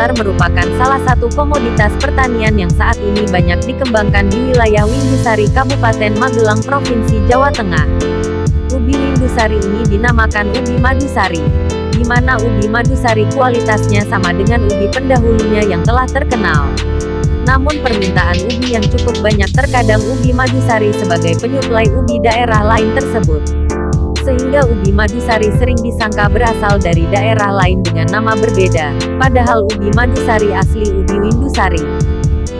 Dasar merupakan salah satu komoditas pertanian yang saat ini banyak dikembangkan di wilayah Windusari, Kabupaten Magelang, Provinsi Jawa Tengah. Ubi Windusari ini dinamakan ubi madusari, di mana ubi madusari kualitasnya sama dengan ubi pendahulunya yang telah terkenal. Namun permintaan ubi yang cukup banyak, terkadang ubi madusari sebagai penyuplai ubi daerah lain tersebut. Sehingga ubi madusari sering disangka berasal dari daerah lain dengan nama berbeda, padahal ubi madusari asli ubi Windusari.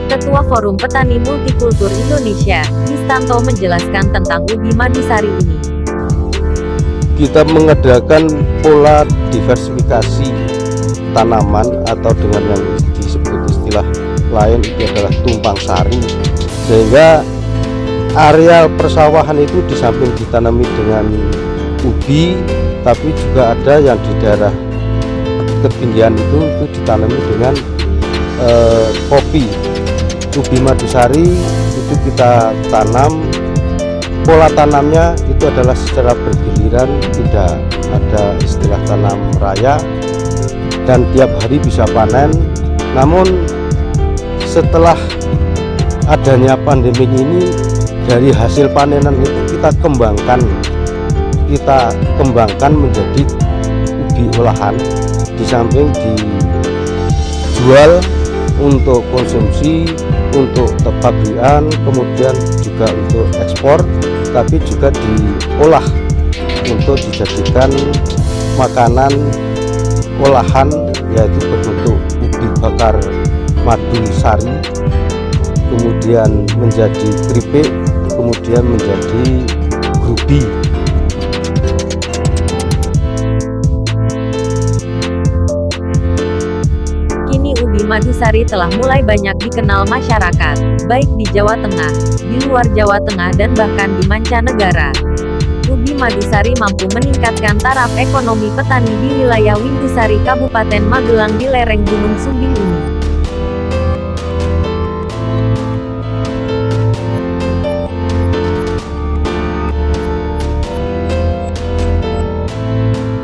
Ketua Forum Petani Multikultur Indonesia, Istanto, menjelaskan tentang ubi madusari ini. Kita mengadakan pola diversifikasi tanaman atau dengan yang disebut istilah lain itu adalah tumpang sari, sehingga areal persawahan itu di samping ditanami dengan ubi, tapi juga ada yang di daerah ketinggian itu ditanami dengan kopi. Ubi madusari itu kita tanam, pola tanamnya itu adalah secara bergiliran, tidak ada istilah tanam raya, dan tiap hari bisa panen. Namun setelah adanya pandemi ini, dari hasil panenan itu kita kembangkan menjadi ubi olahan, di samping dijual untuk konsumsi, untuk pabrikan, kemudian juga untuk ekspor, tapi juga diolah untuk dijadikan makanan olahan, yaitu berbentuk ubi bakar madu sari, kemudian menjadi keripik, kemudian menjadi grubi. Kini ubi madusari telah mulai banyak dikenal masyarakat, baik di Jawa Tengah, di luar Jawa Tengah, dan bahkan di mancanegara. Ubi madusari mampu meningkatkan taraf ekonomi petani di wilayah Windusari, Kabupaten Magelang, di lereng Gunung Sumbing ini.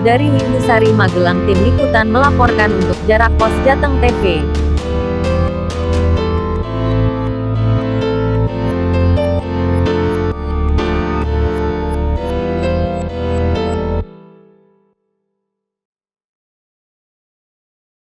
Dari Windusari, Magelang, tim liputan melaporkan untuk Jarak Pos Jateng TV.